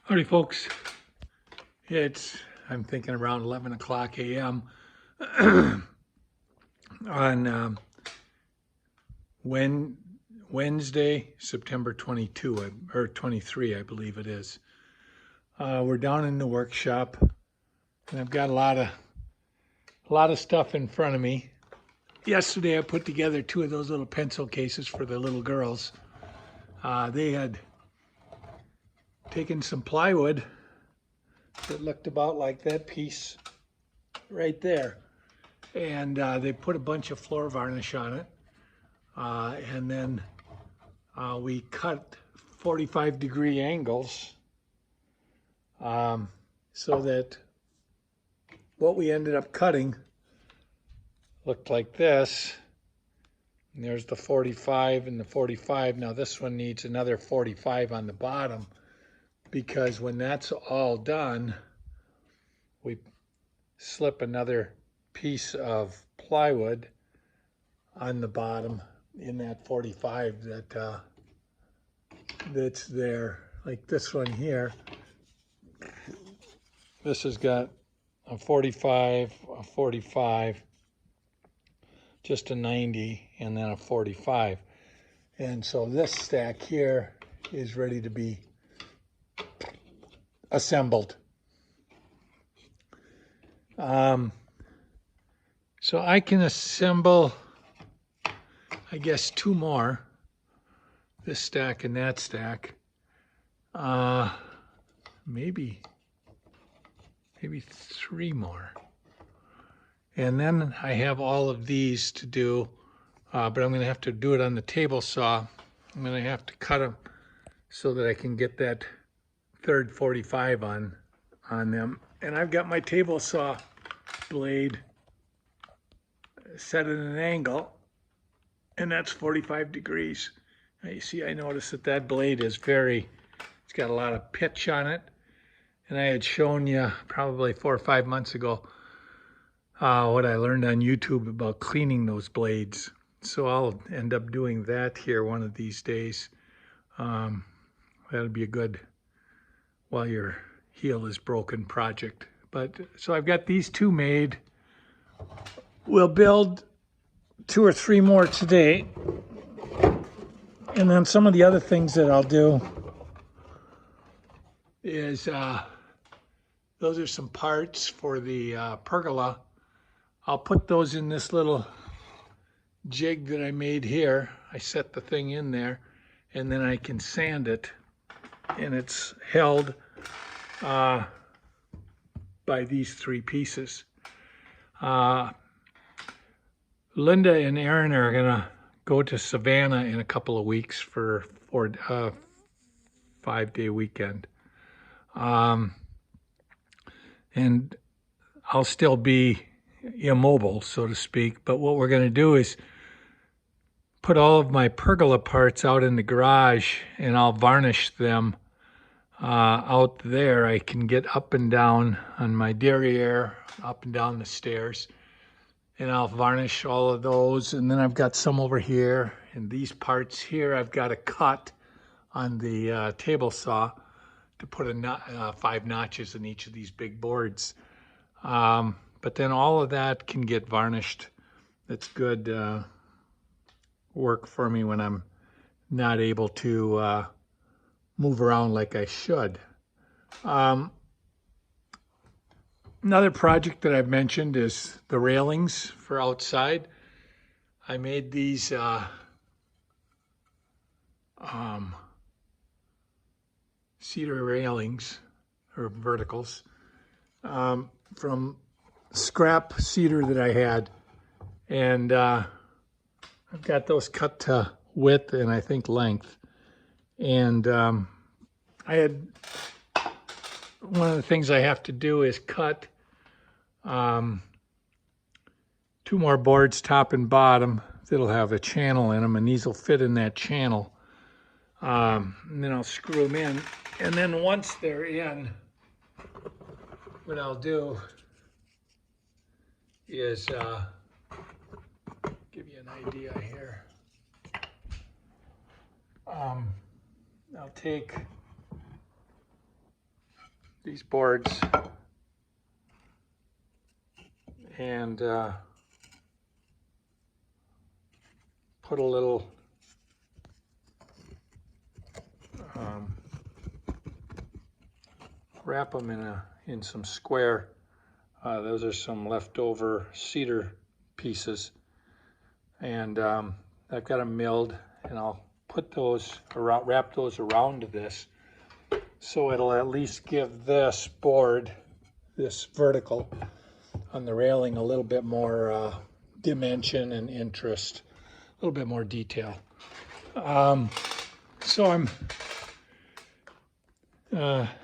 Howdy folks, I'm thinking around 11 o'clock a.m. on Wednesday, September 22, or 23, I believe it is. We're down in the workshop and I've got a lot of stuff in front of me. Yesterday I put together two of those little pencil cases for the little girls. They had taken some plywood that looked about like that piece right there, and they put a bunch of floor varnish on it, and then we cut 45-degree angles so that what we ended up cutting looked like this. And there's the 45 and the 45. Now this one needs another 45 on the bottom, because when that's all done, we slip another piece of plywood on the bottom in that 45 that's there. Like this one here, this has got a 45, a 45, just a 90, and then a 45. And so this stack here is ready to be assembled. So I can assemble, I guess, two more, this stack and that stack. Maybe three more. And then I have all of these to do, but I'm going to have to do it on the table saw. I'm going to have to cut them so that I can get that third 45 on them. And I've got my table saw blade set at an angle, and that's 45 degrees. Now you see, I noticed that blade is it's got a lot of pitch on it. And I had shown you probably 4 or 5 months ago what I learned on YouTube about cleaning those blades. So I'll end up doing that here one of these days. That'll be a good, while your heel is broken, project. But so I've got these two made. We'll build 2 or 3 more today. And then some of the other things that I'll do is, those are some parts for the pergola. I'll put those in this little jig that I made here. I set the thing in there, and then I can sand it, and it's held by these 3 pieces. Linda and Aaron are gonna go to Savannah in a couple of weeks for a 5-day weekend. And I'll still be immobile, so to speak, but what we're gonna do is put all of my pergola parts out in the garage, and I'll varnish them out there. I can get up and down on my derriere, up and down the stairs, and I'll varnish all of those. And then I've got some over here, and these parts here I've got to cut on the table saw to put 5 notches in each of these big boards. But then all of that can get varnished. That's good work for me when I'm not able to move around like I should. Another project that I've mentioned is the railings for outside. I made these cedar railings, or verticals, from scrap cedar that I had. And I've got those cut to width and I think length. And I had, one of the things I have to do is cut 2 more boards, top and bottom, that'll have a channel in them, and these will fit in that channel. And then I'll screw them in. And then once they're in, what I'll do is give you an idea here. I'll take these boards and put a little wrap them in some square. Those are some leftover cedar pieces, and I've got them milled, and I'll put those around, wrap those around this, so it'll at least give this board, this vertical on the railing, a little bit more dimension and interest, a little bit more detail. So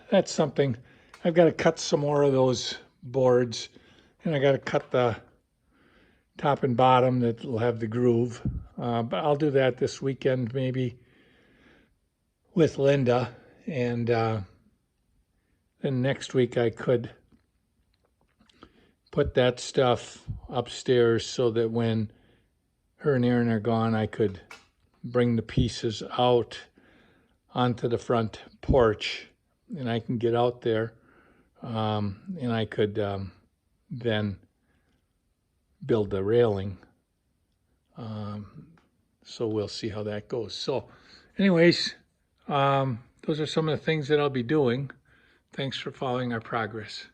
that's something. I've got to cut some more of those boards, and I got to cut the top and bottom that will have the groove. But I'll do that this weekend, maybe with Linda, and then next week I could put that stuff upstairs so that when her and Aaron are gone, I could bring the pieces out onto the front porch, and I can get out there, and I could then build the railing. So we'll see how that goes. So anyways, those are some of the things that I'll be doing. Thanks for following our progress.